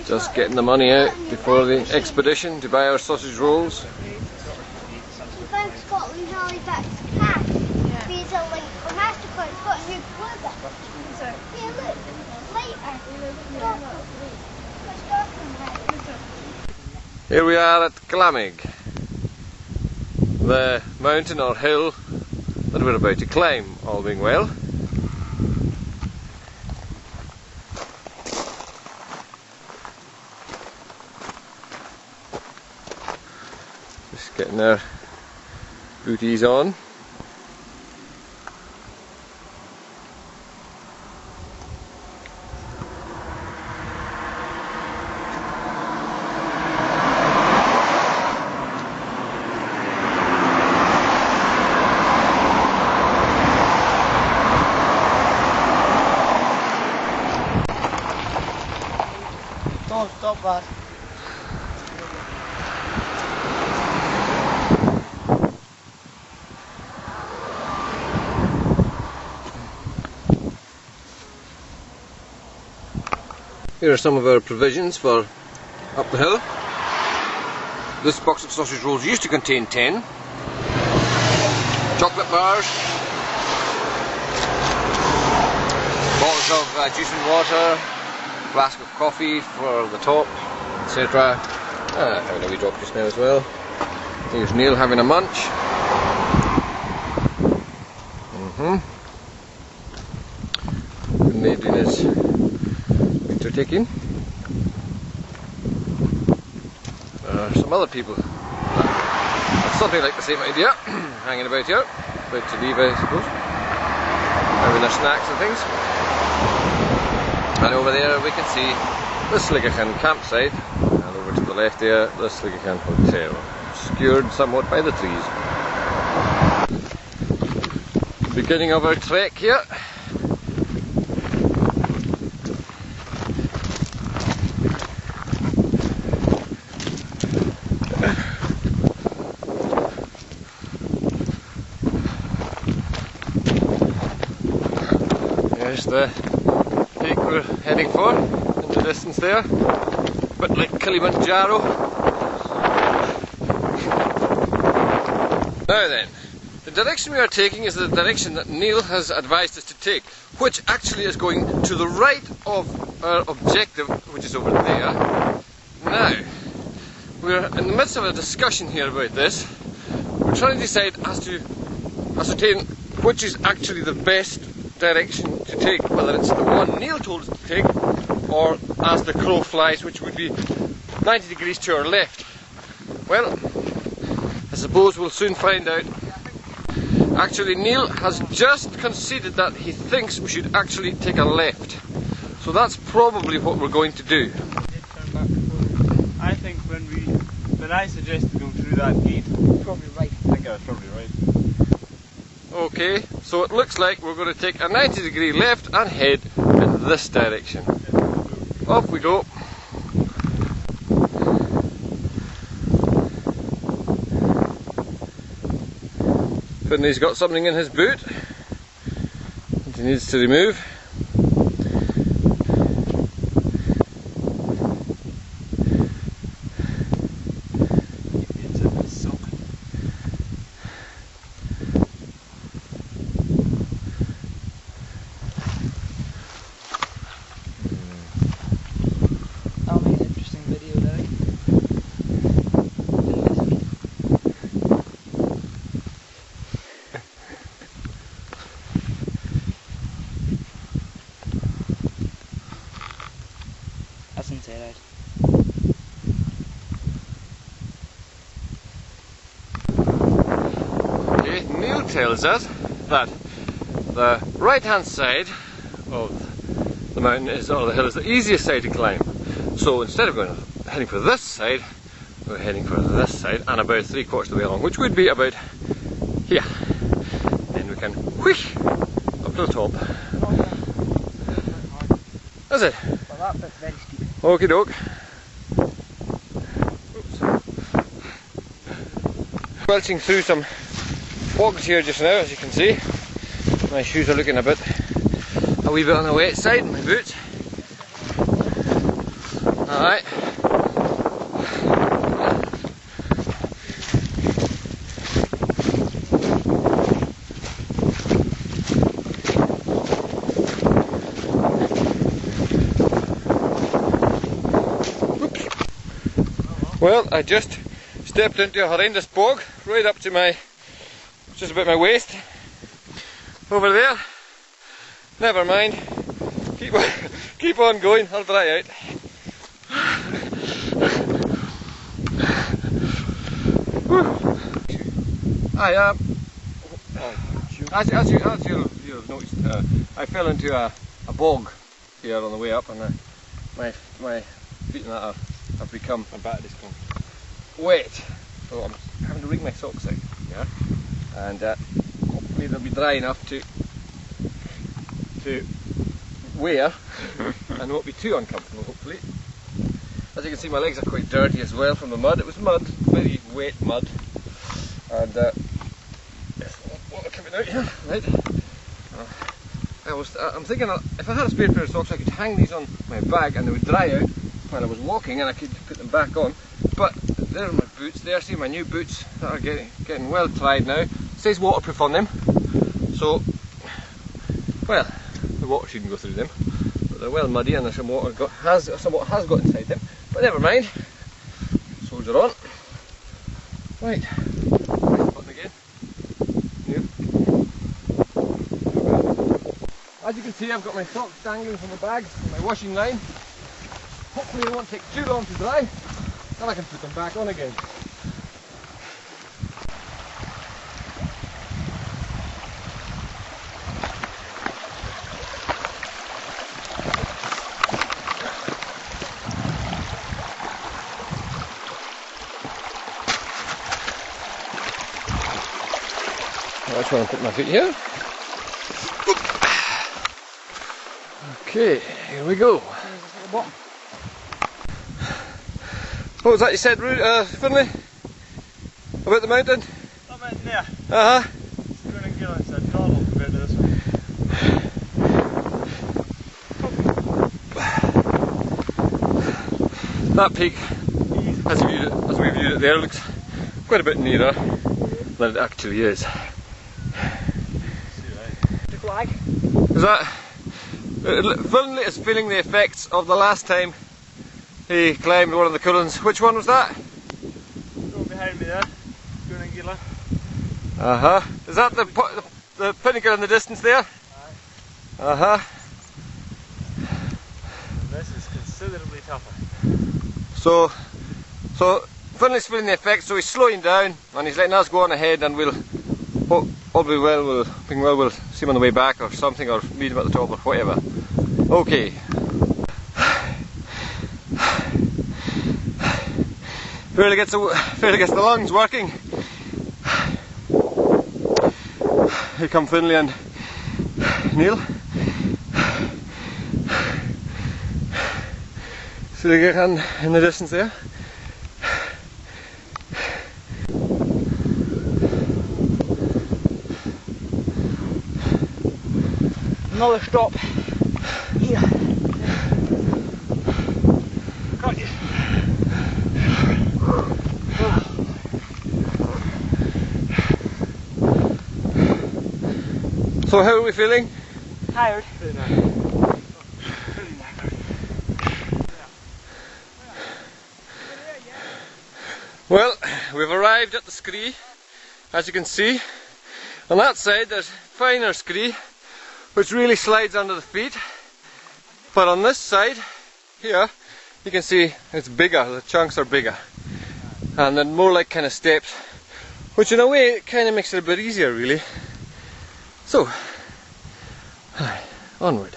Just getting the money out before the expedition to buy our sausage rolls. Bank Scotland Halifax cash. Visa link or MasterCard. It's got a new plug. Yeah, look. Later. Here we are at Glamaig, the mountain or hill that we're about to climb, all being well. Just getting our booties on. Don't stop that. Here are some of our provisions for up the hill. This box of sausage rolls used to contain 10. Chocolate bars, bottles of juice and water, flask of coffee for the top, etc. Having a wee drop just now as well. Here's Neil having a munch. Ned in his winter taking. There are some other people with something like the same idea hanging about here, about to leave, I suppose, having their snacks and things. And over there we can see the Skye campsite, and over to the left there the Skye hotel, obscured somewhat by the trees. Beginning of our trek here. There's the peak we're heading for in the distance there, a bit like Kilimanjaro. Now then, the direction we are taking is the direction that Neil has advised us to take, which actually is going to the right of our objective, which is over there. Now, we're in the midst of a discussion here about this. We're trying to decide as to ascertain which is actually the best direction to take, whether it's the one Neil told us to take or as the crow flies, which would be 90 degrees to our left. Well, I suppose we'll soon find out. Actually, Neil has just conceded that he thinks we should actually take a left, so that's probably what we're going to do. I think when I suggested going through that gate, probably right. I think I was probably right. Okay, so it looks like we're going to take a 90 degree left and head in this direction. Off we go. Finney's got something in his boot that he needs to remove. That's inside out. Okay, Neil tells us that the right hand side of the mountain is, or the hill, is the easiest side to climb. So instead of heading for this side, we're heading for this side and about 3/4 of the way along, which would be about here. Then we can whoosh up to the top. Is it? Well, that bit's very steep. Okie doke. Squelching through some bogs here just now, as you can see. My shoes are looking a wee bit on the wet side, my boots. Alright. Well, I just stepped into a horrendous bog, right up to just about my waist. Over there. Never mind. Keep on going, I'll dry out. As you've noticed, I fell into a bog here on the way up, and my feet and that have become wet, so I'm having to wring my socks out. Yeah, and hopefully they'll be dry enough to wear and won't be too uncomfortable. Hopefully, as you can see, my legs are quite dirty as well from the mud. It was mud, very wet mud, and there's water coming out here. Right. I'm thinking if I had a spare pair of socks, I could hang these on my bag and they would dry out while I was walking, and I could put them back on. But there are my boots there. See my new boots that are getting well tried now. It says waterproof on them, so well, the water shouldn't go through them. But they're well muddy and there's some water has got inside them. But never mind. Soldier on. Right. Button again. Here. As you can see, I've got my socks dangling from the bag from my washing line. Hopefully they won't take too long to dry, then I can put them back on again. I just want to put my feet here. Okay, here we go. What was that you said, Finlay? About the mountain? That mountain there. Uh-huh. Cuillins, a novel compared to this one. That peak, as we viewed it there, looks quite a bit nearer than it actually is. The flag? Is that... Finlay is feeling the effects of the last time he climbed one of the Cuillins. Which one was that? The one behind me there. Cuillins. Uh-huh. Is that the pinnacle in the distance there? Aye. Uh-huh. This is considerably tougher. So Finlay's feeling the effects, so he's slowing down and he's letting us go on ahead, and we'll see him on the way back or something, or meet him at the top or whatever. Okay. Fairly gets the lungs working. Here come Finlay and Neil. See the guy in the distance there. Another stop here. Got you. So how are we feeling? Tired. Well, we've arrived at the Skye, as you can see. On that side there's finer Skye, which really slides under the feet. But on this side, here, you can see it's bigger, the chunks are bigger. And then more like kind of steps, which in a way it kind of makes it a bit easier really. So, onward.